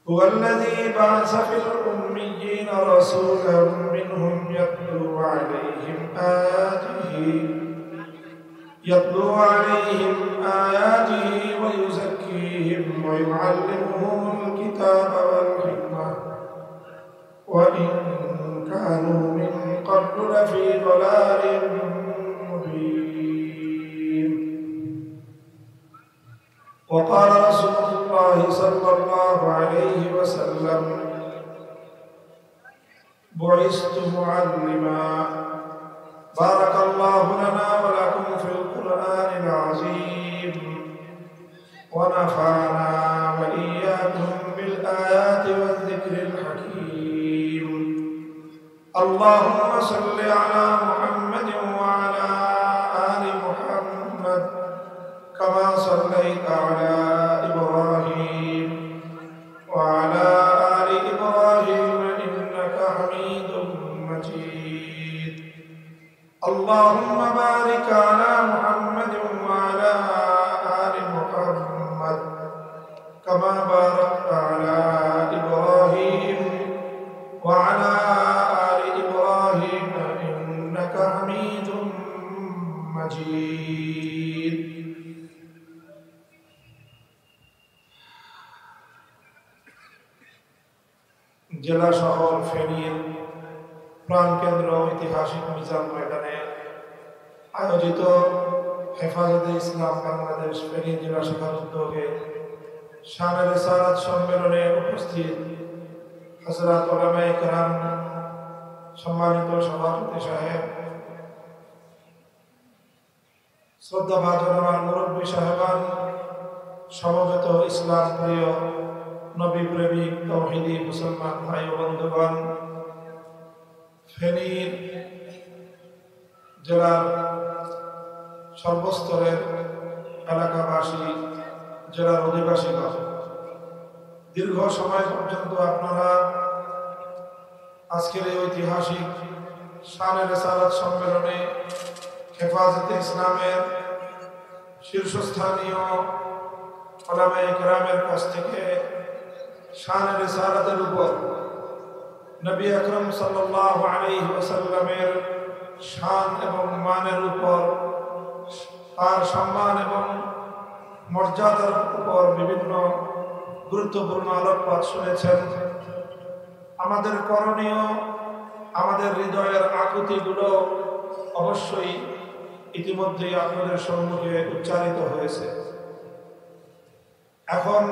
هو الذي بعث في الأميين رسولا منهم يتلو عليهم آياته ويزكيهم ويعلمهم الكتاب والحكمة وإن كانوا من قبل لفي ضلال مبين. وقال رسول الله صلى الله عليه وسلم: بعثت معلما. بارك الله لنا ولكم في القرآن العظيم ونفعنا وإياكم بالآيات والذكر الحكيم. اللهم صل على محمد وعلى آل محمد كما صليت على إبراهيم وعلى آل إبراهيم إنك حميد مجيد. اللهم بارك على محمد وعلى آل محمد كما باركت على إبراهيم وعلى آل إبراهيم إنك حميد مجيد. জেলা শহর ফেনীর প্রাণকেন্দ্র ঐতিহাসিক মিজান ময়দানে আয়োজিত হেফাজতে ইসলাম বাংলাদেশ ফেনী জেলা শাখার উদ্যোগে শানে রিসালাত সম্মেলনে উপস্থিত হযরত উলামায়ে কেরাম, সম্মানিত সভাপতি সাহেব, শ্রদ্ধাভাজন আমার মুরব্বী সাহেবান, সমবেত ইসলাম প্রিয় নবী প্রেমিক তাওহীদি মুসলমান ভাই ও বন্ধুগণ, ফেনীর জেলার সর্বস্তরের এলাকাবাসী, জেলার অধিবাসীগণ, দীর্ঘ সময় পর্যন্ত আপনারা আজকের এই ঐতিহাসিক শানে রিসালাত সম্মেলনে হেফাজতে ইসলামের শীর্ষস্থানীয় উলামায়ে কেরামের কাছ থেকে শানে রিসালাতের উপর নবী আকরাম সাল্লাল্লাহু আলাইহি ওয়াসাল্লামের শান এবং মানের উপর, তার সম্মান এবং মর্যাদার উপর বিভিন্ন গুরুত্বপূর্ণ আলোকপাত শুনেছেন। আমাদের করণীয়, আমাদের হৃদয়ের আকুতিগুলো অবশ্যই ইতিমধ্যেই আপনাদের সম্মুখে উচ্চারিত হয়েছে। এখন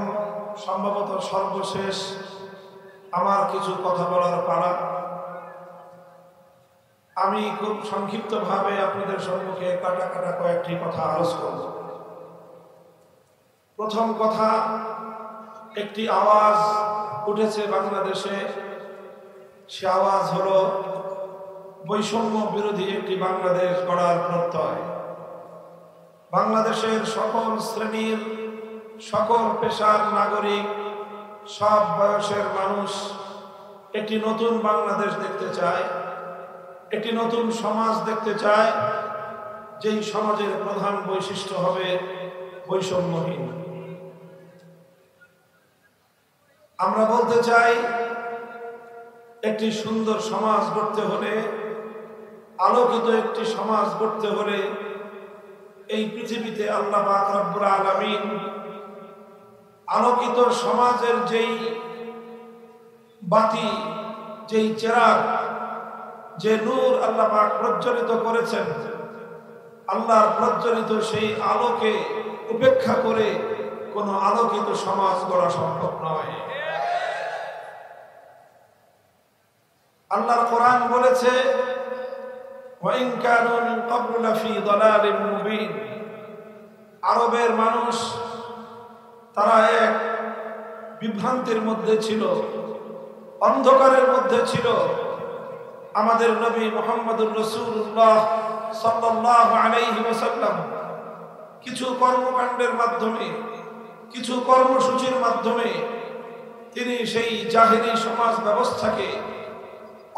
সম্ভবত সর্বশেষ আমার কিছু কথা বলার পালা। আমি খুব সংক্ষিপ্তভাবে আপনাদের সম্মুখে কাটা কাটা কয়েকটি কথা আলোচ করব। প্রথম কথা, একটি আওয়াজ উঠেছে বাংলাদেশে, সে আওয়াজ হলো বৈষম্য বিরোধী একটি বাংলাদেশ গড়ার প্রত্যয়। বাংলাদেশের সকল শ্রেণীর, সকল পেশার নাগরিক, সব বয়সের মানুষ একটি নতুন বাংলাদেশ দেখতে চায়, একটি নতুন সমাজ দেখতে চায়, যেই সমাজের প্রধান বৈশিষ্ট্য হবে বৈষম্যহীন। আমরা বলতে চাই, একটি সুন্দর সমাজ গড়তে হলে, আলোকিত একটি সমাজ গড়তে হলে এই পৃথিবীতে আল্লাহ পাক রব্বুল আলামিন আলোকিত সমাজের যেই বাতি, যেই চেরাগ, যে নূর আল্লাহ পাক প্রজ্বলিত করেছেন, আল্লাহর প্রজ্বলিত সেই আলোকে উপেক্ষা করে কোনো আলোকিত সমাজ গড়া সম্ভব নয়। আল্লাহর কোরআন বলেছে, ওয়াইন কানু মিন ক্বাবলু লাফি দালালিন মুবিন। আরবের মানুষ তারা এক বিভ্রান্তির মধ্যে ছিল, অন্ধকারের মধ্যে ছিল। আমাদের নবী মুহাম্মদুর রাসূলুল্লাহ সাল্লাল্লাহু আলাইহি ওয়াসাল্লাম কিছু কর্মকাণ্ডের মাধ্যমে, কিছু কর্মসূচির মাধ্যমে তিনি সেই জাহেলি সমাজ ব্যবস্থাকে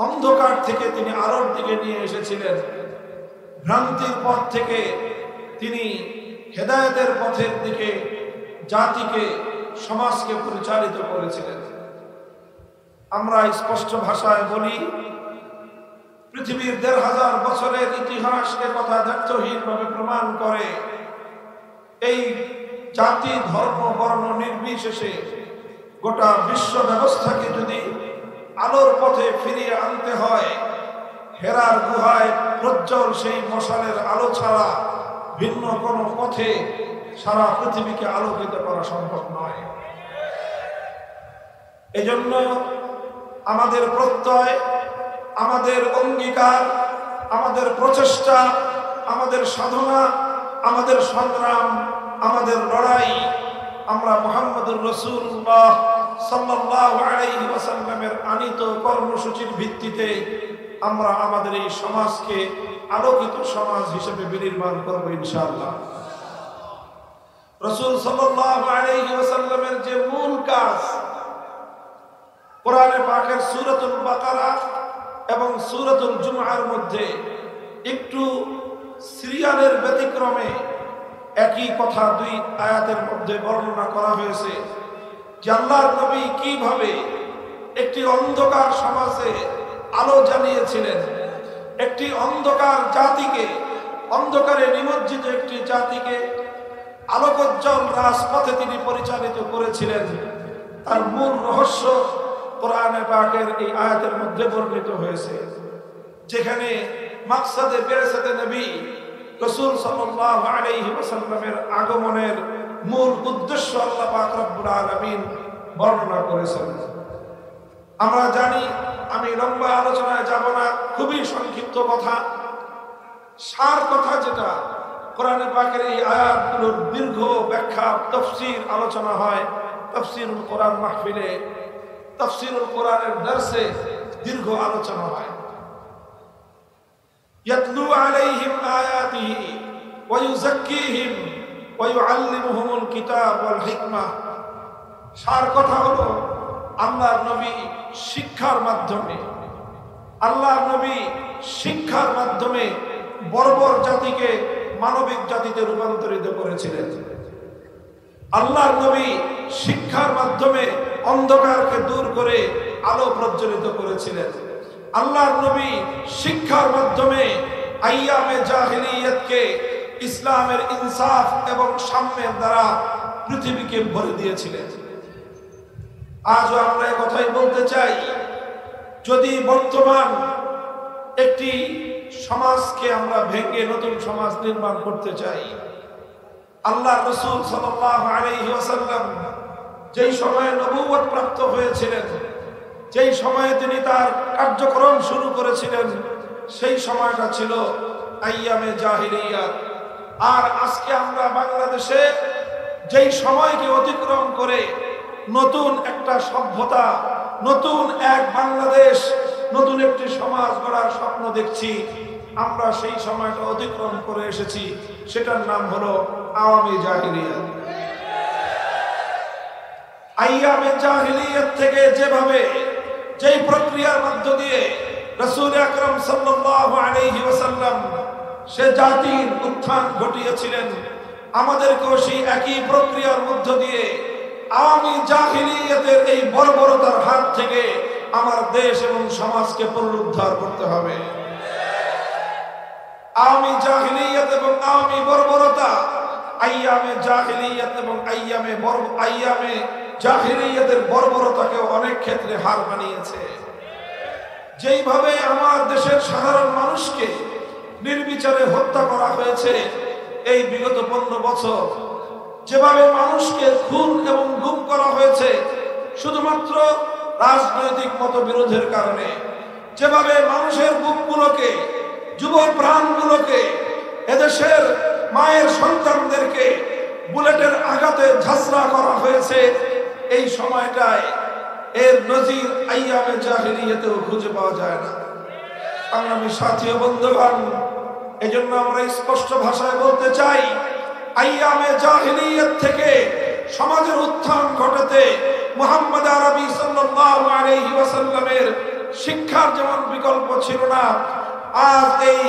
অন্ধকার থেকে তিনি আলোর দিকে নিয়ে এসেছিলেন। ভ্রান্তির পথ থেকে তিনি হেদায়েতের পথের দিকে জাতিকে, সমাজকে পরিচালিত করেছিলেন। আমরা স্পষ্ট ভাষায় বলি, পৃথিবীর ১৫০০ বছরের ইতিহাস কথা দায়িত্বহীনভাবে প্রমাণ করে এই জাতি ধর্ম বর্ণ নির্বিশেষে গোটা বিশ্ব ব্যবস্থাকে যদি আলোর পথে ফিরিয়ে আনতে হয়, হেরার গুহায় প্রজ্জ্বল সেই মশালের আলো ছাড়া ভিন্ন কোনো পথে সারা পৃথিবীকে আলোকিত করা সম্ভব নয়। এজন্য আমাদের প্রত্যয়, আমাদের অঙ্গীকার, আমাদের প্রচেষ্টা, আমাদের সাধনা, আমাদের সংগ্রাম, আমাদের লড়াই, আমরা মুহাম্মদুর রাসূলুল্লাহ সাল্লাল্লাহু আলাইহি ওয়াসাল্লামের আনিত কর্মসূচির ভিত্তিতে আমরা আমাদের এই সমাজকে আলোকিত সমাজ হিসেবে বিনির্মাণ করব ইনশাআল্লাহ। রাসূল সাল্লাল্লাহু আলাইহি ওয়াসাল্লামের যে মূল কাজ, কোরআনে পাকের সূরাতুল বাকারা এবং সূরাতুল জুমআর মধ্যে একটু সিরিয়ালের ব্যতিক্রমে একই কথা দুই আয়াতের মধ্যে বর্ণনা করা হয়েছে যে আল্লাহর নবী কিভাবে একটি অন্ধকার সমাজে আলো জ্বালিয়েছিলেন, একটি অন্ধকার জাতিকে, অন্ধকারে নিমজ্জিত একটি জাতিকে আলোকোজ্জ্বল রাজপথে তিনি পরিচালিত করেছিলেন। তার মূল রহস্য কোরআনে পাকের এই আয়াতের মধ্যে বর্ণিত হয়েছে, যেখানে মাকসাদে বিরসাতে নবী রাসূল সাল্লাল্লাহু আলাইহি ওয়াসাল্লামের আগমনের মূল উদ্দেশ্য আল্লাহ পাক রব্বুল আলামিন বর্ণনা করেছেন। আমরা জানি, আমি লম্বা আলোচনায় যাব না, খুবই সংক্ষিপ্ত কথা, সার কথা যেটা কোরআনে পাকের এই আয়াতগুলোর দীর্ঘ ব্যাখ্যা তাফসীর আলোচনা হয় তাফসীরুল কোরআন মাহফিলে, তাফসীরুল কোরআনের দর্সে দীর্ঘ আলোচনা হয়। ইয়াতলু আলাইহিম আয়াতিহি ওয়া ইউযাক্কিহিম ওয়া ইউআল্লিমুহুমুল কিতাব ওয়াল হিকমা। সার কথা হলো আল্লাহর নবী শিক্ষার মাধ্যমে, আল্লাহর নবী শিক্ষার মাধ্যমে বর্বর জাতিকে মানবিক জাতিতে রূপান্তরিত করেছিলেন। আল্লাহর নবী শিক্ষার মাধ্যমে অন্ধকারকে দূর করে আলো প্রজ্বলিত করেছিলেন। আল্লাহর নবী শিক্ষার মাধ্যমে আইয়ামে জাহিলিয়াতকে ইসলামের ইনসাফ এবং সাম্যের দ্বারা পৃথিবীকে ভরে দিয়েছিলেন। আজও আমরা কথাই বলতে চাই, যদি বর্তমান একটি সমাজকে আমরা ভেঙে নতুন সমাজ নির্মাণ করতে চাই, আল্লাহ রাসূল সাল্লাল্লাহু আলাইহি ওয়াসাল্লাম যেই সময়ে নবুয়ত প্রাপ্ত হয়েছিলেন, যেই সময়ে তিনি তার কার্যক্রম শুরু করেছিলেন, সেই সময়টা ছিল আইয়ামে জাহিলিয়াত। আর আজকে আমরা বাংলাদেশে যেই সময়কে অতিক্রম করে নতুন একটা সভ্যতা, নতুন এক বাংলাদেশ, নতুন একটি সমাজ গড়ার স্বপ্ন দেখছি, আমরা সেই সময়টা অতিক্রম করে এসেছি। সেটার নাম হলো আওয়ামী জাহিলিয়াত। আইয়ামে জাহিলিয়াত থেকে যেভাবে, যেই প্রক্রিয়ার মধ্য দিয়ে রাসূল আকরাম সাল্লাল্লাহু আলাইহি ওয়াসাল্লাম সে জাতির উত্থান ঘটিয়েছিলেন, আমাদেরকেও সেই একই প্রক্রিয়ার মধ্য দিয়ে আওয়ামী জাহিলিয়াতের এই বর্বরতার হাত থেকে আমার দেশ এবং সমাজকে পুনরুদ্ধার করতে হবে। আওয়ামী জাহিলিয়াত এবং আওয়ামী বর্বরতা, আইয়ামে জাহিলিয়াত এবং আইয়ামে জাহিলিয়াতের বর্বরতাকে অনেক ক্ষেত্রে হার মানিয়েছে। যেইভাবে আমার দেশের সাধারণ মানুষকে নির্বিচারে হত্যা করা হয়েছে এই বিগত 15 বছর, যেভাবে মানুষকে খুন এবং গুম করা হয়েছে শুধুমাত্র রাজনৈতিক মতবিরোধের কারণে, যেভাবে মানুষের বুকগুলোকে, যুব প্রাণগুলোকে, এদেশের মায়ের সন্তানদেরকে বুলেটের আঘাতে ঝাঁঝরা করা হয়েছে, এই সময়টায় এর নজির আইয়ামে জাহিলিয়াতেও খুঁজে পাওয়া যায় না। সংগ্রামী সাথী ও বন্ধুগণ, এজন্য আমরা স্পষ্ট ভাষায় বলতে চাই, আইয়ামে জাহিলিয়াত থেকে সমাজের উত্থান ঘটাতে মুহাম্মদ আরবি সাল্লাল্লাহু আলাইহি ওয়াসাল্লামের শিক্ষার যেমন বিকল্প ছিল না, আজ এই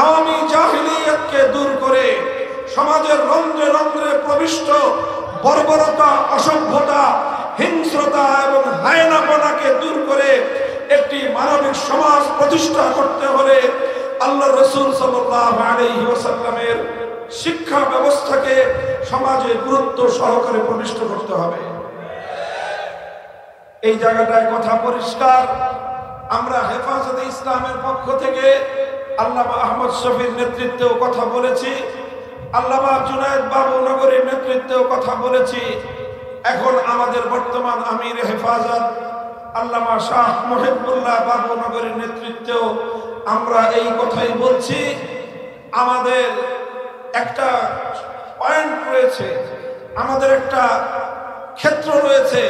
আওয়ামী জাহিলিয়াতকে দূর করে সমাজের রন্ধ্রে রন্ধ্রে প্রবিষ্ট বর্বরতা, অসভ্যতা, হিংস্রতা এবং হায়নাপনাকে দূর করে সমাজ প্রতিষ্ঠা করতে হলে আল্লাহ রাসূল সাল্লাল্লাহু আলাইহি ওয়াসাল্লামের শিক্ষা ব্যবস্থাকে সমাজে গুরুত্ব সহকারে প্রবিষ্ট করতে হবে। এই জায়গাটায় কথা পরিষ্কার। আমরা হেফাজতে ইসলামের পক্ষ থেকে আল্লামা আহমদ শফির নেতৃত্বেও কথা বলেছি, আল্লামা জুনায়েদ বাবু নগরীর নেতৃত্বেও কথা বলেছি। এখন আমাদের বর্তমান আমির হেফাজত আল্লামা শাহ মুহিবুল্লাহ বাবু নগরীর নেতৃত্বেও আমরা এই কথাই বলছি। আমাদের একটা পয়েন্ট রয়েছে, আমাদের একটা ক্ষেত্র রয়েছে,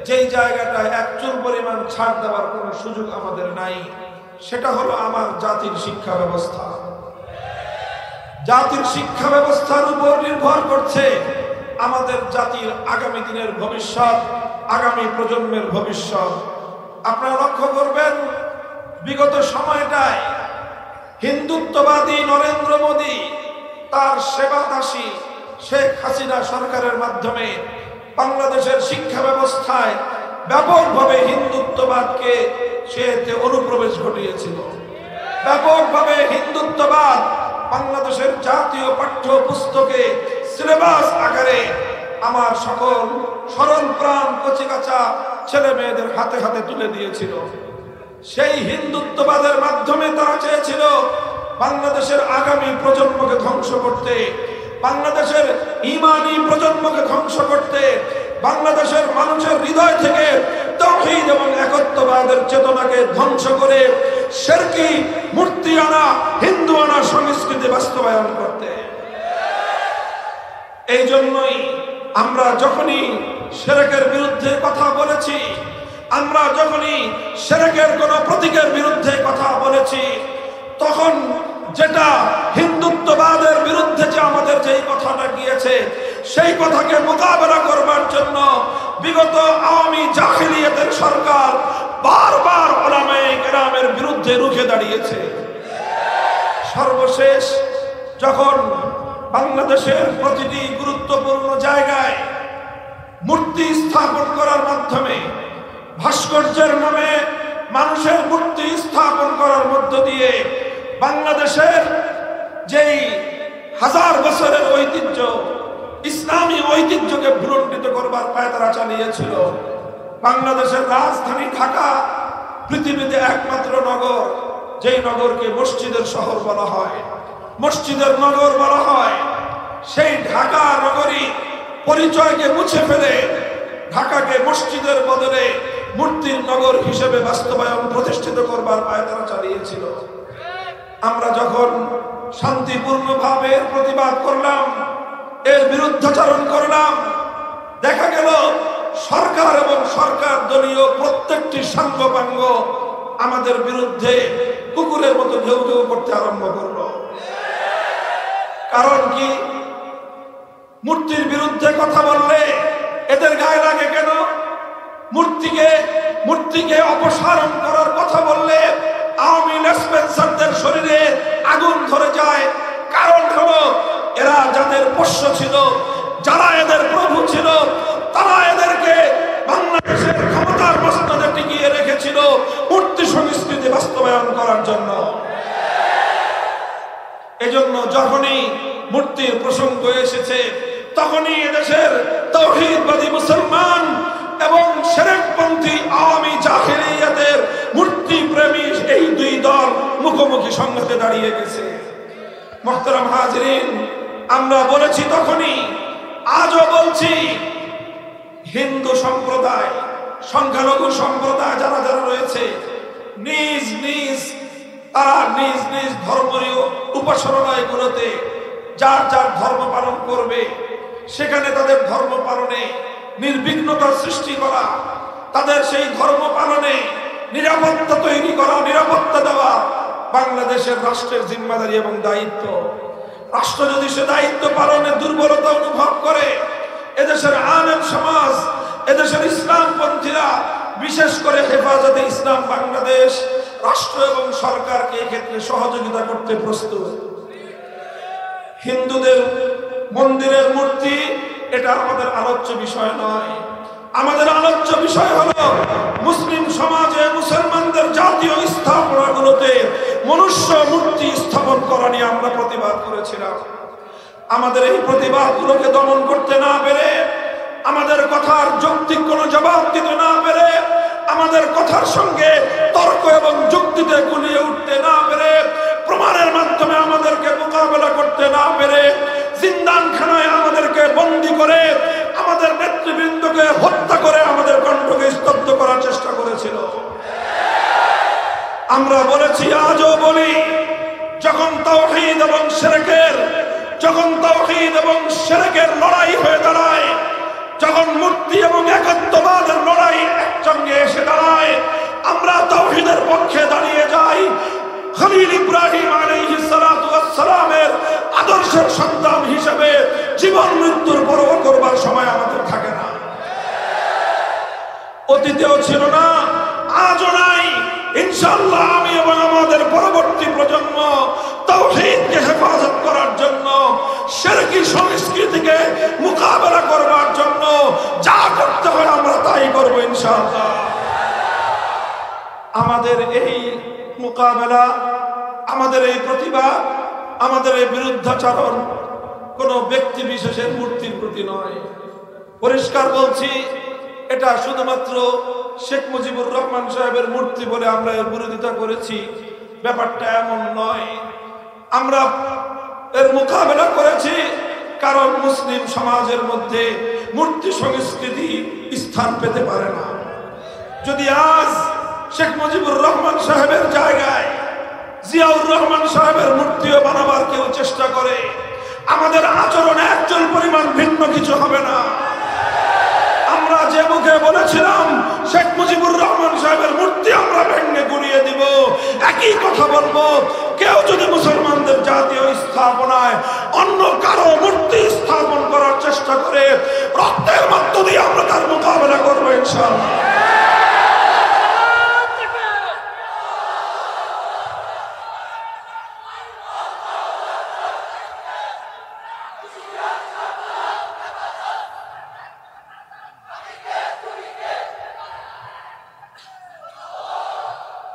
যেই জায়গাটায় এক চুল পরিমাণ ছাড় দেওয়ার কোনো সুযোগ আমাদের নাই। সেটা হলো আমার জাতির শিক্ষা ব্যবস্থা। জাতির শিক্ষা ব্যবস্থার উপর নির্ভর করছে আমাদের জাতির আগামী দিনের ভবিষ্যৎ, আগামী প্রজন্মের ভবিষ্যৎ। আপনারা লক্ষ্য করবেন, বিগত সময়টায় হিন্দুত্ববাদী নরেন্দ্র মোদী তার সেবাদাসী শেখ হাসিনা সরকারের মাধ্যমে বাংলাদেশের শিক্ষা ব্যবস্থায় ব্যাপকভাবে হিন্দুত্ববাদকে সে অনুপ্রবেশ ঘটিয়েছিল। ব্যাপকভাবে হিন্দুত্ববাদ বাংলাদেশের জাতীয় পাঠ্য পুস্তকে সিলেবাস আকারে আমার সকল সরল প্রাণ কচিকাঁচা ছেলে মেয়েদের হাতে হাতে তুলে দিয়েছিল। সেই হিন্দুত্ববাদের মাধ্যমে তারা চেয়েছিল বাংলাদেশের আগামী প্রজন্মকে ধ্বংস করতে, বাংলাদেশের ঈমানি প্রজন্মকে ধ্বংস করতে, বাংলাদেশের মানুষের হৃদয় থেকে তাওহীদ এবং একত্ববাদের চেতনাকে ধ্বংস করে শিরকি মূর্তি আনা, হিন্দু আনা সংস্কৃতি বাস্তবায়ন করতে। এই জন্যই আমরা যখনই শিরকের বিরুদ্ধে কথা বলেছি, আমরা যখনই শিরকের কোন প্রতীকের বিরুদ্ধে কথা বলেছি, তখন যেটা হিন্দুত্ববাদের বিরুদ্ধে যে আমাদের যেই কথাটা গিয়েছে, সেই কথাকে মোকাবেলা করবার জন্য বিগত আওয়ামী জাহিলিয়াতের সরকার বারবার উলামায়ে কেরামের বিরুদ্ধে রুখে দাঁড়িয়েছে। সর্বশেষ যখন বাংলাদেশের প্রতিটি গুরুত্বপূর্ণ জায়গায় মূর্তি স্থাপন করার মাধ্যমে, ভাস্কর্যের নামে মানুষের মূর্তি স্থাপন করার মধ্য দিয়ে বাংলাদেশের যেই হাজার বছরের ঐতিহ্য, ইসলামী ঐতিহ্যকে ভুলণ্ঠিত করবার পায়তারা চালিয়েছিল। বাংলাদেশের রাজধানী ঢাকা পৃথিবীতে একমাত্র নগর, যেই নগরকে মসজিদের শহর বলা হয়, মসজিদের নগর বলা হয়। সেই ঢাকা নগরী পরিচয়কে মুছে ফেলে ঢাকাকে মসজিদের বদলে মূর্তির নগর হিসেবে বাস্তবায়ন প্রতিষ্ঠিত করবার পায়তারা চালিয়েছিল। আমরা যখন শান্তিপূর্ণভাবে প্রতিবাদ করলাম, এর বিরুদ্ধাচরণ করলাম, দেখা গেল সরকার এবং সরকার দলীয় প্রত্যেকটি সাঙ্গপাঙ্গ আমাদের বিরুদ্ধে কুকুরের মতো ঘেউ ঘেউ করতে আরম্ভ করলো। কারণ কি? মূর্তির বিরুদ্ধে কথা বললে এদের গায়ে লাগে কেন? মূর্তিকে অপসারণ করার কথা বললে আওয়ামী লেসপেন্সারদের শরীরে আগুন ধরে যায়। কারণ হলো এরা যাদের পোষ্য ছিল, যারা এদের প্রভু ছিল, তারা এদেরকে বাংলাদেশের ক্ষমতার মসনদে টিকিয়ে রেখেছিল মূর্তি সংস্কৃতি বাস্তবায়ন করার জন্য। এজন্য যখনই মূর্তির প্রসঙ্গ এসেছে, তখনই এদেশের তাওহীদবাদী মুসলমান এবং শিরকপন্থী আওয়ামী জাহিলিয়াতের মূর্তি প্রেমী এই দুই দল মুখোমুখি সংঘাতে দাঁড়িয়ে গেছে। মুহতারাম হাজিরিন, আমরা বলেছি তখনই, আজও বলছি, হিন্দু সম্প্রদায়, সংখ্যালঘু সম্প্রদায় যারা যারা রয়েছে, নিজ নিজ ধর্মীয় উপাসনালয়গুলোতে যার যার ধর্ম পালন করবে, সেখানে তাদের ধর্ম পালনে নির্বিঘ্নতা সৃষ্টি করা, তাদের সেই ধর্ম পালনে নিরাপত্তা তৈরি করা, নিরাপত্তা দেওয়া বাংলাদেশের রাষ্ট্রের জিম্মাদারি এবং দায়িত্ব। রাষ্ট্র যদি সে দায়িত্ব পালনে দুর্বলতা অনুভব করে, এদেশের আলেম সমাজ, এদেশের ইসলামপন্থীরা, বিশেষ করে হেফাজতে ইসলাম বাংলাদেশ রাষ্ট্র এবং সরকারকে এক্ষেত্রে সহযোগিতা করতে প্রস্তুত। হিন্দুদের মন্দিরের মূর্তি এটা আমাদের আলোচ্য বিষয় নয়। আমাদের আলোচ্য বিষয় হলো মুসলিম সমাজে মুসলমানদের জাতীয় স্থান আমাদের এই প্রতিবাদগুলোকে দমন করতে না পেরে, আমাদের কথার যৌক্তিক কোনো জবাব দিতে না পেরে, আমাদের কথার সঙ্গে তর্ক এবং যুক্তিতে গুলিয়ে উঠতে না পেরে, প্রমাণের মাধ্যমে আমাদেরকে মোকাবেলা করতে না পেরে, জিন্দানখানায় আমাদেরকে বন্দী করে, আমাদের নেতৃবৃন্দকে হত্যা করে আমাদের কণ্ঠকে স্তব্ধ করার চেষ্টা করেছিল। আমরা বলেছি, আজও বলি, যখন তাওহীদ এবং শিরকের লড়াই হয়ে দাঁড়ায়, যখন মূর্তি এবং একত্ববাদের লড়াই একসঙ্গে এসে দাঁড়ায়, আমরা তাওহীদের পক্ষে দাঁড়িয়ে যাই। খলিল ইব্রাহিম আলাইহিস সালাতু ওয়াস সালামের আদর্শের সন্তান হিসেবে জীবন মৃত্যুর পরোয়া করবার সময় আমাদের থাকে না। অতীতেও ছিল না, আজও নাই। ইনশাআল্লাহ আমি এবং আমাদের পরবর্তী প্রজন্ম তাওহীদকে হেফাজত করার জন্য, শিরকি সংস্কৃতিকে মোকাবেলা করবার জন্য যা করতে হয় আমরা তাই করব ইনশাআল্লাহ। আমাদের এই মোকাবেলা, আমাদের এই প্রতিবাদ, আমাদের এই বিরুদ্ধাচরণ কোন ব্যক্তি বিশেষের মূর্তির প্রতি নয়। পরিষ্কার বলছি, এটা শুধুমাত্র শেখ মুজিবুর রহমান সাহেবের মূর্তি বলে আমরা এর বিরোধিতা করেছি, ব্যাপারটা এমন নয়। আমরা এর মোকাবেলা করেছি কারণ মুসলিম সমাজের মধ্যে মূর্তি সংস্কৃতি স্থান পেতে পারে না। যদি আজ শেখ মুজিবুর রহমান সাহেবের জায়গায় জিয়াউর রহমান সাহেবের মূর্তিও বানাবার কেউ চেষ্টা করে, আমাদের আচরণে একজন পরিমাণ ভিন্ন কিছু হবে না। আমরা যে মুখে বলেছিলাম শেখ মুজিবুর রহমান সাহেবের মূর্তি আমরা ভেঙে গুড়িয়ে দিব, একই কথা বলবো, কেউ যদি মুসলমানদের জাতীয় স্থাপনায় অন্য কারো মূর্তি স্থাপন করার চেষ্টা করে, রক্তের মধ্য দিয়ে আমরা তার মোকাবেলা করবো ইনশাআল্লাহ।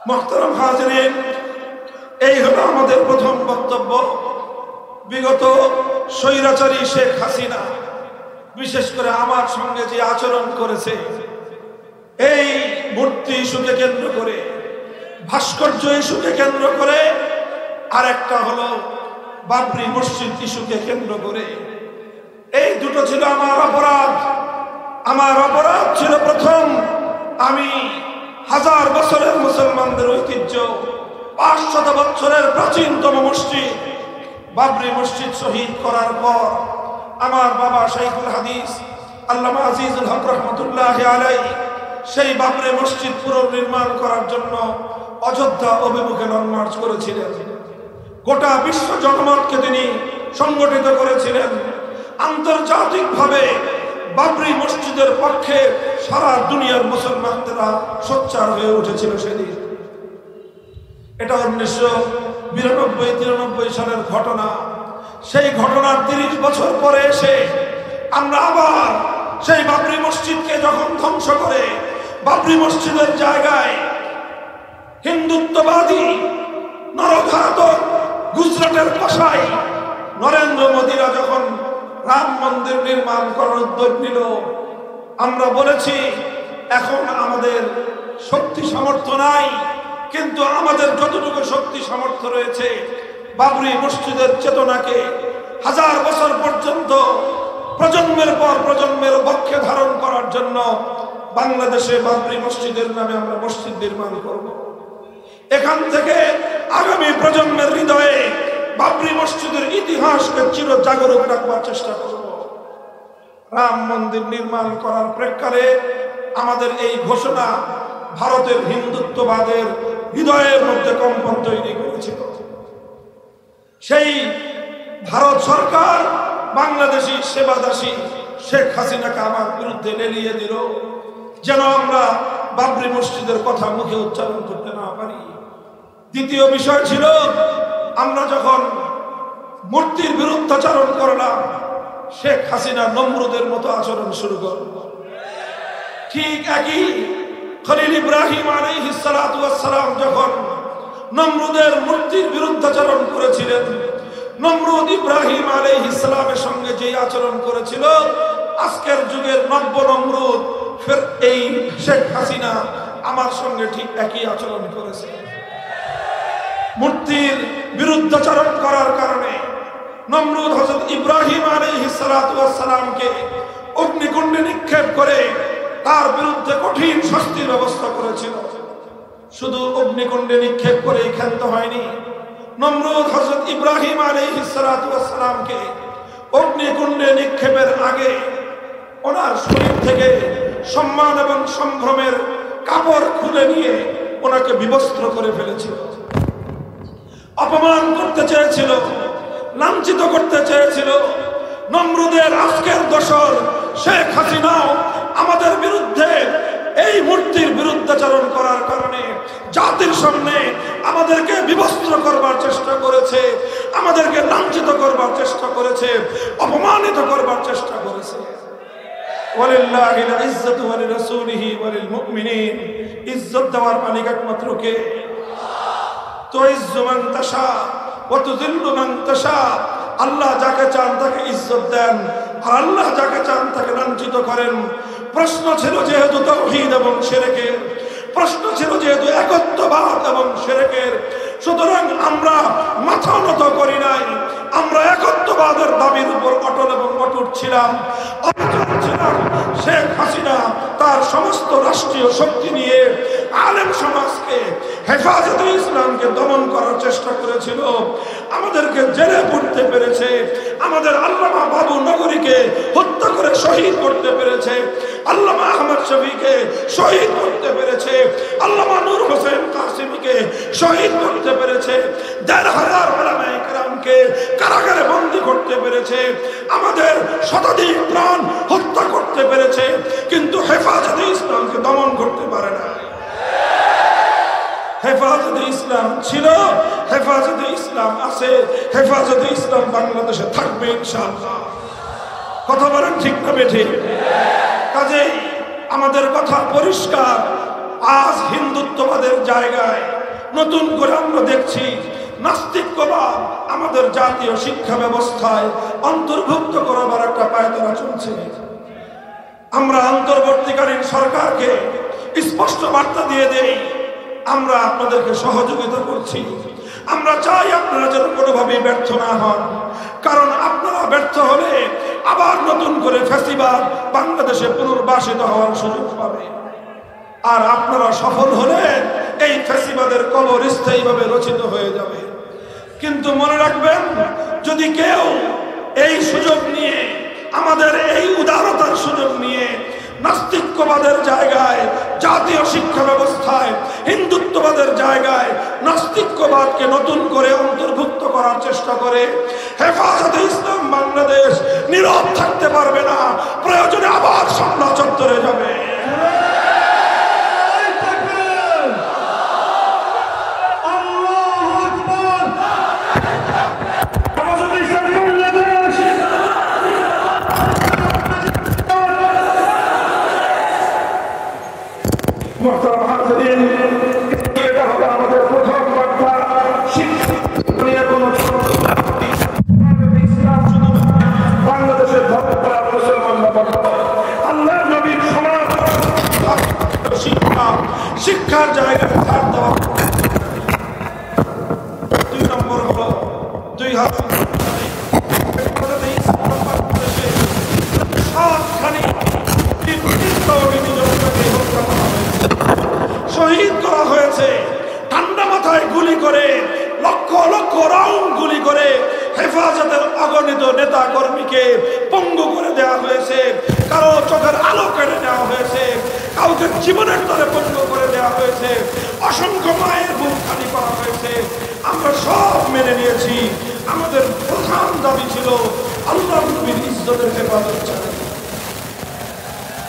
মুহতারাম হাজিরিন, এই হলো আমাদের প্রথম বক্তব্য। বিগত স্বৈরাচারী শেখ হাসিনা বিশেষ করে আমার সঙ্গে যে আচরণ করেছে, এই মূর্তি ইস্যুকে কেন্দ্র করে, ভাস্কর্য ইস্যুকে কেন্দ্র করে, আর একটা হলো বাবরি মসজিদ ইস্যুকে কেন্দ্র করে, এই দুটো ছিল আমার অপরাধ। আমার অপরাধ ছিল প্রথম, আমি হাজার বছরের মুসলমানদের ঐতিহ্য, 500 বছরের প্রাচীনতম মসজিদ বাবরি মসজিদ শহীদ করার পর আমার বাবা শাইখুল হাদিস আল্লামা আজিজুল হক রহমতুল্লাহ আলাইহি সেই বাবরি মসজিদ পুনর্নির্মাণ করার জন্য অযোধ্যা অভিমুখে লং মার্চ করেছিলেন। গোটা বিশ্ব জনমতকে তিনি সংগঠিত করেছিলেন। আন্তর্জাতিকভাবে বাবরি মসজিদের পক্ষে সারা দুনিয়ার মুসলমানরা সোচ্চার হয়ে উঠেছিল সেদিন। এটা 1992-93 সালের ঘটনা। সেই ঘটনার 30 বছর পরে এসে আমরা আবার সেই বাবরি মসজিদকে যখন ধ্বংস করে বাবরি মসজিদের জায়গায় হিন্দুত্ববাদী নরঘাতক গুজরাটের কসাই নরেন্দ্র মোদীরা যখন রাম মন্দির নির্মাণ করার উদ্যোগ নিল, আমরা বলেছি এখন আমাদের শক্তি সামর্থ্য নাই, কিন্তু আমাদের যতটুকু শক্তি সামর্থ্য রয়েছে বাবরি মসজিদের চেতনাকে হাজার বছর পর্যন্ত প্রজন্মের পর প্রজন্মের বক্ষে ধারণ করার জন্য বাংলাদেশে বাবরি মসজিদের নামে আমরা মসজিদ নির্মাণ করব। এখান থেকে আগামী প্রজন্মের হৃদয়ে বাবরি মসজিদের ইতিহাসকে চির জাগরুক রাখবার চেষ্টা করব। রাম মন্দির নির্মাণ করার প্রেক্ষাপটে আমাদের এই ঘোষণা ভারতের হিন্দুত্ববাদের হৃদয়ের মধ্যে কম্পন তৈরি করেছিল। সেই ভারত সরকার বাংলাদেশি সেবাদাসী শেখ হাসিনাকে আমার বিরুদ্ধে লেলিয়ে দিল, যেন আমরা বাবরি মসজিদের কথা মুখে উচ্চারণ করতে না পারি। দ্বিতীয় বিষয় ছিল, আমরা যখন মূর্তির বিরুদ্ধাচরণ করলাম, শেখ হাসিনা নমরুদের মতো আচরণ শুরু করল। ঠিক একই খলিল ইব্রাহিম আলাইহিস সালাতু ওয়াস সালাম যখন নমরুদের মূর্তির বিরুদ্ধাচরণ করেছিলেন, নমরুদ ইব্রাহিম আলাইহিস সালামের সঙ্গে যে আচরণ করেছিল, আজকের যুগের নব্য নমরুদ ফের এই শেখ হাসিনা আমার সঙ্গে ঠিক একই আচরণ করেছে। মূর্তির বিরুদ্ধাচরণ করার কারণে নমরুদ হযরত ইব্রাহিম আলাইহিস সালামকে অগ্নিকুণ্ডে নিক্ষেপ করে তার বিরুদ্ধে কঠিন শাস্তির ব্যবস্থা করেছিল। শুধু অগ্নিকুণ্ডে নিক্ষেপ করে ক্ষান্ত হয়নি, নমরুদ হযরত ইব্রাহিম আলাইহিস সালামকে অগ্নিকুণ্ডে নিক্ষেপের আগে ওনার শরীর থেকে সম্মান এবং সম্ভ্রমের কাপড় খুলে নিয়ে ওনাকে বিবস্ত্র করে ফেলেছিল। অপমান করতে চেয়েছিল, লাঞ্ছিত করতে চেয়েছিল। নমরুদের আজকের দোসর শেখ হাসিনাও আমাদের বিরুদ্ধে এই মূর্তির বিরুদ্ধাচরণ করার কারণে জাতির সামনে আমাদেরকে বিবস্ত্র করবার চেষ্টা করেছে, আমাদেরকে লাঞ্ছিত করবার চেষ্টা করেছে, অপমানিত করবার চেষ্টা করেছে। ওয়ালিল্লাহিল ইজ্জাতু ওয়া লিরাসূলিহি ওয়া লিল মুমিনিন। ইজ্জত দেওয়ার মালিক একমাত্র কে? তুইজ্জু মান তাশা ওয়া তুযিল্লু মান তাশা। আল্লাহ যাকে চান তাকে ইজ্জত দেন, আর আল্লাহ যাকে চান তাকে লাঞ্ছিত করেন। প্রশ্ন ছিল যেহেতু তাওহীদ এবং শিরকের, প্রশ্ন ছিল যেহেতু একত্ববাদ এবং শিরকের, সুতরাং আমরা মাথা নত করি নাই। আমরা একত্ববাদের দাবির উপর অটল এবং অটুট ছিলাম, অবিচল ছিলাম। শেখ হাসিনা তার সমস্ত রাষ্ট্রীয় শক্তি নিয়ে আলেম সমাজকে, হেফাজতে ইসলামকে দমন করার চেষ্টা করেছিল। আমাদেরকে জেলে পুরতে পেরেছে, আমাদের আল্লামা বাবু নগরীকে হত্যা করে শহীদ করতে পেরেছে, আল্লামা আহমদ শফিকে শহীদ করতে পেরেছে, আল্লামা নূর হোসেন কাসিমীকে শহীদ করতে পেরেছে, ১,৫০০ উলামায়ে কেরামকে কারাগারে বন্দী করতে পেরেছে, আমাদের শতাধিক প্রাণ হত্যা করতে পেরেছে, কিন্তু হেফাজতে ইসলামকে দমন করতে পারে না। হেফাজতে ইসলাম ছিল, হেফাজতে ইসলাম আছে, হেফাজতে ইসলাম বাংলাদেশে থাকবে ইনশাআল্লাহ। কথা বলেন ঠিক না বেঠিক? কাজেই আমাদের কথা পরিষ্কার। আজ হিন্দুত্ববাদের জায়গায় নতুন করে আমরা দেখছি নাস্তিক্যবাদ আমাদের জাতীয় শিক্ষা ব্যবস্থায় অন্তর্ভুক্ত করার একটা পায়তারা চলছে। আমরা অন্তর্বর্তীকালীন সরকারকে স্পষ্ট বার্তা দিয়ে দেই, আমরা আপনাদেরকে সহযোগিতা করছি। আমরা চাই আপনারা যেন কোনোভাবেই ব্যর্থ না হন, কারণ আপনারা ব্যর্থ হলে আবার নতুন করে ফ্যাসিবাদ বাংলাদেশে পুনর্বাসিত হওয়ার সুযোগ পাবে। আর আপনারা সফল হলে এই ফ্যাসিবাদের কবর স্থায়ীভাবে রচিত হয়ে যাবে। কিন্তু মনে রাখবেন, যদি কেউ এই সুযোগ নিয়ে, আমাদের এই উদারতার সুযোগ নিয়ে নাস্তিক্যবাদের জায়গায়, জাতীয় শিক্ষা ব্যবস্থায় হিন্দুত্ববাদের জায়গায় নাস্তিক্যবাদকে নতুন করে অন্তর্ভুক্ত করার চেষ্টা করে, হেফাজতে ইসলাম বাংলাদেশ নীরব থাকতে পারবে না, প্রয়োজনে আবার শাপলা চত্বরে যাবে। আমাদের প্রথম বার্তা, বাংলাদেশের আল্লাহ নবীর সমাজ শিক্ষার জায়গায় ছাড় দেওয়া। ২ নম্বর হলো ২০০৭ শহীদ করা হয়েছে। ঠান্ডা মাথায় গুলি করে, লক্ষ লক্ষ রাউন্ড গুলি করে হেফাজতের অগণিত নেতা কর্মীকে পঙ্গু করে দেওয়া হয়েছে, কারো চোখের আলো কেড়ে নেওয়া হয়েছে, কাউকে জীবনের তরে পঙ্গু করে দেওয়া হয়েছে, অসংখ্য মায়ের বুক খালি করা হয়েছে। আমরা সব মেনে নিয়েছি। আমাদের প্রধান দাবি ছিল আল্লাহ নবীর ইজ্জতের হেফাজত চাই।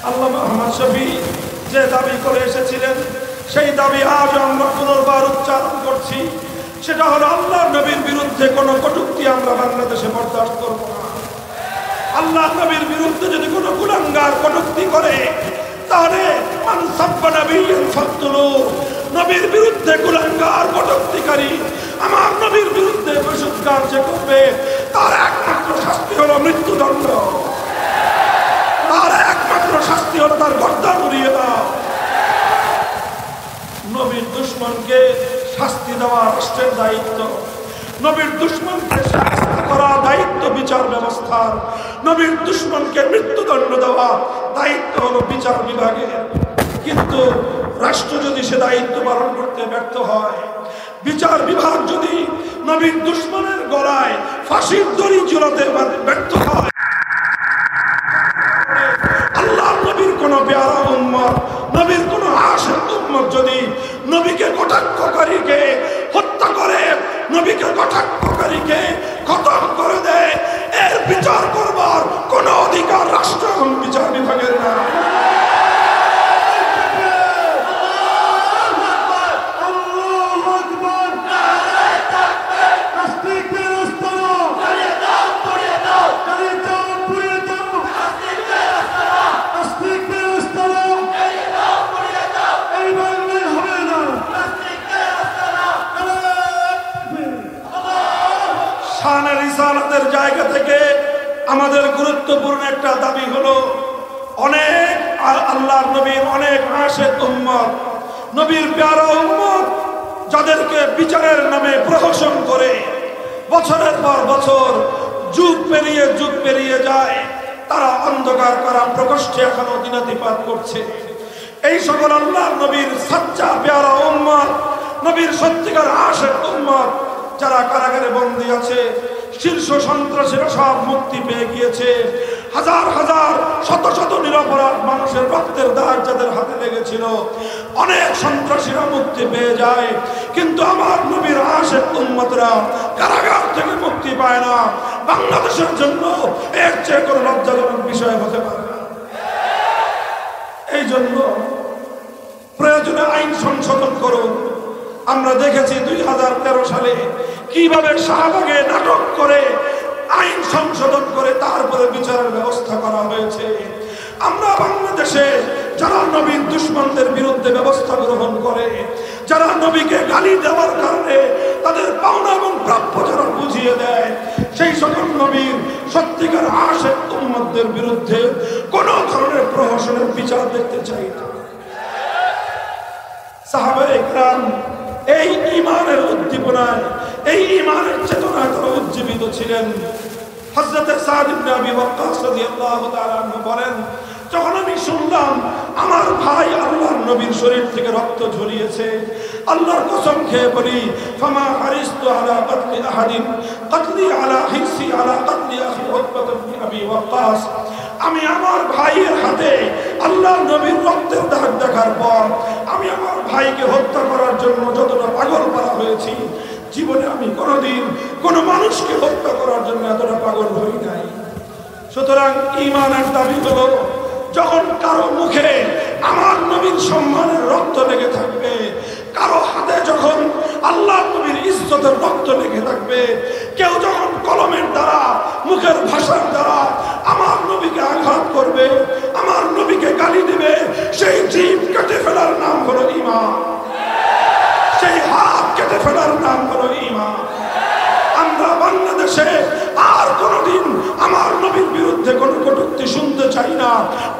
আল্লামা আহমদ শফী যে দাবি করে এসেছিলেন, সেই দাবি আজ আমরা পুনর্বার উচ্চারণ করছি। সেটা হলো আল্লাহ নবীর বিরুদ্ধে কোনো কটূক্তি আমরা বাংলাদেশে বরদাস্ত করব না। আল্লাহ নবীর বিরুদ্ধে যদি কোনো কুলাঙ্গার কটূক্তি করে, তাহলে মান সাব্বা নাবিয়্যান ফাকতুলু, নবীর বিরুদ্ধে কুলাঙ্গার কটূক্তিকারী, আমার নবীর বিরুদ্ধে বিশুদ্ধ তিরস্কার যে করবে তার একমাত্র শাস্তি হলো মৃত্যুদণ্ড, তার একমাত্র শাস্তি হলো তার গর্দান উড়িয়ে দাও। নবীর দুশমনকে শাস্তি দেওয়া রাষ্ট্রের দায়িত্ব, নবীর দুশমনকে শাস্তি করা দায়িত্ব বিচার ব্যবস্থার, নবীর দুশমনকে মৃত্যুদণ্ড দেওয়া দায়িত্ব হলো বিচার বিভাগের। কিন্তু রাষ্ট্র যদি সে দায়িত্ব পালন করতে ব্যর্থ হয়, বিচার বিভাগ যদি নবীর দুশমনের গলায় ফাঁসির দড়ি ঝুলাতে ব্যর্থ হয়, আল্লাহর নবীর কোন পেয়ারা উম্মত, নবীর কোন আশিক উম্মত যদি নবীকে কটাক্ষকারীকে হত্যা করে, নবীকে কটাক্ষকারীকে খতম করে দেয়, এর বিচার করবার কোন অধিকার রাষ্ট্র এবং বিচার বিভাগের না। শানের রিসালাতের জায়গা থেকে আমাদের গুরুত্বপূর্ণ একটা দাবি হলো, অনেক আল্লাহর নবীর অনেক আশিক উম্মত, নবীর প্যারা উম্মত যাদেরকে বিচারের নামে প্রহসন করে বছরের পর বছর যুগ পেরিয়ে যায়, তারা অন্ধকার করা প্রকোষ্ঠে এখনো দিনাতিপাত করছে। এই সকল আল্লাহর নবীর সাচ্চা প্যারা উম্মত, নবীর সত্যিকার আশিক উম্মত যারা কারাগারে বন্দী আছে, শীর্ষ সন্ত্রাসীরা সব মুক্তি পেয়ে গিয়েছে, হাজার হাজার শত শত নিরপরাধ মানুষের রক্তের দাগ যাদের হাতে লেগেছিল, অনেক সন্ত্রাসীরা মুক্তি পেয়ে যায়। কিন্তু আমার নবীর আশিক উম্মতরা কারাগার থেকে মুক্তি পায় না। বাংলাদেশের জন্য এর চেয়ে কোনো লজ্জাজনক বিষয় হতে পারে না। এই জন্য প্রয়োজনে আইন সংশোধন করুন। আমরা দেখেছি 2013 সালে কিভাবে শাহবাগে নাটক করে আইন সংশোধন করে তারপরে বিচারের ব্যবস্থা করা হয়েছে। আমরা বাংলাদেশে যারা নবীর দুশমনদের বিরুদ্ধে ব্যবস্থা গ্রহণ করে, যারা নবীকে গালি দেওয়ার কারণে তাদের পাওনা এবং প্রাপ্য যারা বুঝিয়ে দেয়, সেই সকল নবীর সত্যিকার আশিক উম্মতদের বিরুদ্ধে কোন ধরনের প্রহসনের বিচার দেখতে চাই না। সাহাবায়ে কেরাম এই ঈমানের উদ্দীপনায়, এই ঈমানের চেতনায় তারা উজ্জীবিত ছিলেন। হযরত সাদ ইবনে আবি ওয়াক্কাস রাদিয়াল্লাহু তাআলা আনহু বলেন, যখন আমি শুনলাম আমার ভাই আল্লাহর নবীর শরীর থেকে রক্ত ঝরিয়েছে, আল্লাহর কসম খেয়ে বলি, ফামা হারিস্তু আলা কতলি আহাদিন কতলি আলা হিসি আলা কতলি আখি উতবা ইবনে আবি ওয়াক্কাস। আমি আমার ভাইয়ের হাতে আল্লাহর নবীর রক্তের দাগ দেখার পর আমি আমার ভাইকে হত্যা করার জন্য যতটা পাগল করা হয়েছি, জীবনে আমি কোনোদিন কোনো মানুষকে হত্যা করার জন্য এতটা পাগল হই নাই। সুতরাং ঈমানের দাবি হলো, যখন কারো মুখে আমার নবীর সম্মানের রক্ত লেগে থাকবে, কারো হাতে যখন আল্লাহর নবীর ইজ্জতের রক্ত লেগে থাকবে, কেউ যখন কলমের দ্বারা, মুখের ভাষার দ্বারা আমার নবীকে আঘাত করবে, আমার নবীকে গালি দিবে, সেই জিভ কেটে ফেলার নাম হলো ঈমান, সেই হাত কেটে ফেলার নাম হলো ঈমান। আমরা বাংলাদেশে আর কোনোদিন আমার নবীর বিরুদ্ধে কোনো কটূক্তি শুনতে চাই না,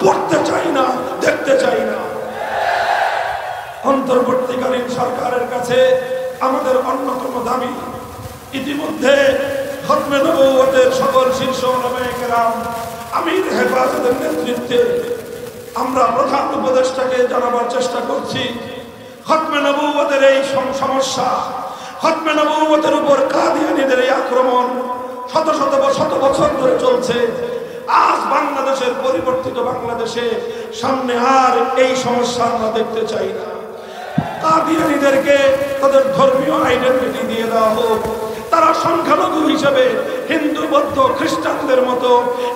পড়তে চাই না, দেখতে চাই না। অন্তর্বর্তীকালীন সরকারের কাছে আমাদের অন্যতম দাবি, ইতিমধ্যে খতমে নবুয়তের সকল শীর্ষ উলামায়ে কেরাম, আমির হেফাজতের নেতৃত্বে আমরা প্রধান উপদেষ্টাকে জানাবার চেষ্টা করছি, খতমে নবুয়তের এই সমস্যা, খতমে নবুয়তের উপর কাদিয়ানীদের এই আক্রমণ শত বছর ধরে চলছে। আজ বাংলাদেশের পরিবর্তিত বাংলাদেশে সামনে আর এই সমস্যা আমরা দেখতে চাই না। কাদিয়ানীদেরকে তাদের ধর্মীয় আইডেন্টিটি দিয়ে দেওয়া হোক, তারা সংখ্যালঘু হিসেবে হিন্দু, বৌদ্ধ, খ্রিস্টানদের মতো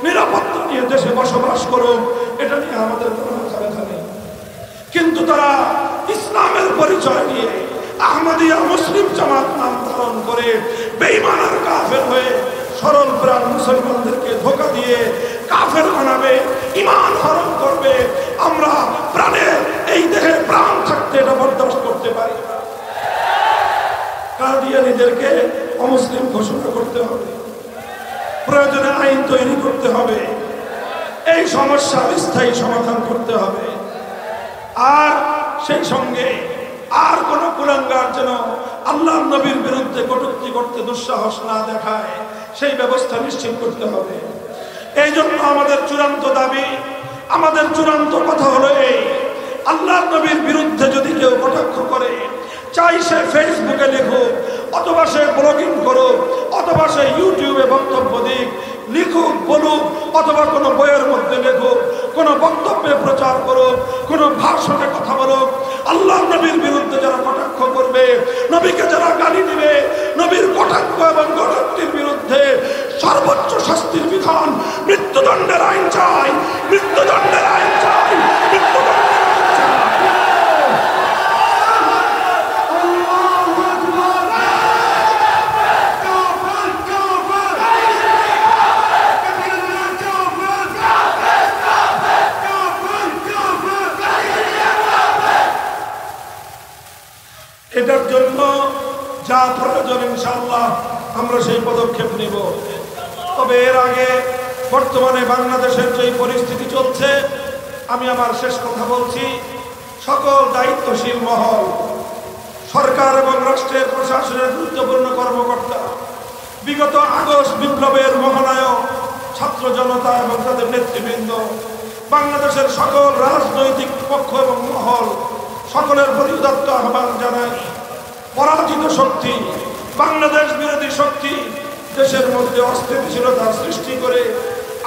নিরাপত্তা নিয়ে দেশে বসবাস করুক, এটা নিয়ে আমাদের কোনো মাথা ব্যথা নেই। কিন্তু তারা ইসলামের পরিচয় নিয়ে আহমদিয়া মুসলিম জামাত নাম ধারণ করে বেঈমান আর কাফের হয়ে সরল প্রাণ মুসলমানদেরকে ধোঁকা দিয়ে কাফের বানাবে, ঈমান হরণ করবে। আমরা প্রাণে, এই দেহে প্রাণ থাকতে এটা বরদাস্ত করতে পারি না। কাদিয়ানীদেরকে অমুসলিম ঘোষণা করতে করতে হবে, প্রয়োজনে আইন তৈরি করতে হবে, এই সমস্যার স্থায়ী সমাধান করতে হবে। আর সেই সঙ্গে আর কোন কুলাঙ্গার যেন আল্লাহর নবীর বিরুদ্ধে কটূক্তি করতে দুঃসাহস না দেখায়, সেই ব্যবস্থা নিশ্চিত করতে হবে। এই জন্য আমাদের চূড়ান্ত দাবি, আমাদের চূড়ান্ত কথা হলো এই, আল্লাহর নবীর বিরুদ্ধে যদি কেউ কটাক্ষ করে, চাই সে ফেসবুকে লিখুক, অথবা সে ব্লগিং করুক, অথবা সে ইউটিউবে বক্তব্য দিক, লিখুক, বলুক, অথবা কোনো বইয়ের মধ্যে লেখুক, কোনো বক্তব্যে প্রচার করুক, কোনো ভাষণে কথা বলুক, আল্লাহ নবীর বিরুদ্ধে যারা কটাক্ষ করবে, নবীকে যারা গালি দিবে, নবীর কটাক্ষ এবং কটূক্তির বিরুদ্ধে সর্বোচ্চ শাস্তির বিধান, মৃত্যুদণ্ডের আইন চাই, মৃত্যুদণ্ডের আইন চাই, মৃত্যুদণ্ডের আইন চাই। এটার জন্য যা প্রয়োজন ইনশাআল্লাহ আমরা সেই পদক্ষেপ নিব। তবে এর আগে বর্তমানে বাংলাদেশের যে পরিস্থিতি চলছে, আমি আমার শেষ কথা বলছি, সকল দায়িত্বশীল মহল, সরকার এবং রাষ্ট্রের প্রশাসনের গুরুত্বপূর্ণ কর্মকর্তা, বিগত আগস্ট বিপ্লবের মহানায়ক ছাত্র জনতা এবং তাদের নেতৃবৃন্দ, বাংলাদেশের সকল রাজনৈতিক পক্ষ এবং মহল, সকলের প্রতি উদাত্ত আহ্বান জানাই, পরাজিত শক্তি, বাংলাদেশ বিরোধী শক্তি দেশের মধ্যে অস্থিতিশীলতার সৃষ্টি করে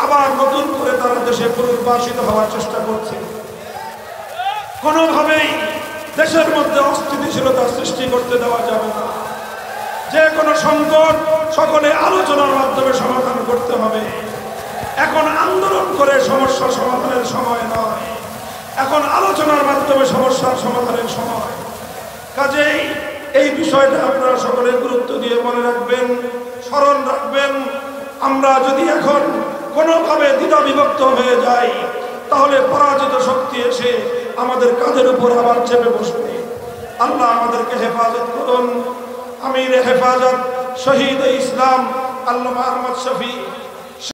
আবার নতুন করে তারা দেশে পুনর্বাসিত হওয়ার চেষ্টা করছে। কোনোভাবেই দেশের মধ্যে অস্থিতিশীলতার সৃষ্টি করতে দেওয়া যাবে না। যে কোনো সংকট সকলে আলোচনার মাধ্যমে সমাধান করতে হবে। এখন আন্দোলন করে সমস্যা সমাধানের সময় নয়, এখন আলোচনার মাধ্যমে সমস্যার সমাধানের সময়। কাজেই এই বিষয়টা আপনারা সকলে গুরুত্ব দিয়ে মনে রাখবেন, স্মরণ রাখবেন। আমরা যদি এখন কোনোভাবে দ্বিধা বিভক্ত হয়ে যাই, তাহলে পরাজিত শক্তি এসে আমাদের কাঁধের উপর আবার চেপে বসবে। আল্লাহ আমাদেরকে হেফাজত করুন। আমির হেফাজত শহীদ ইসলাম আল্লামা আহমদ শফি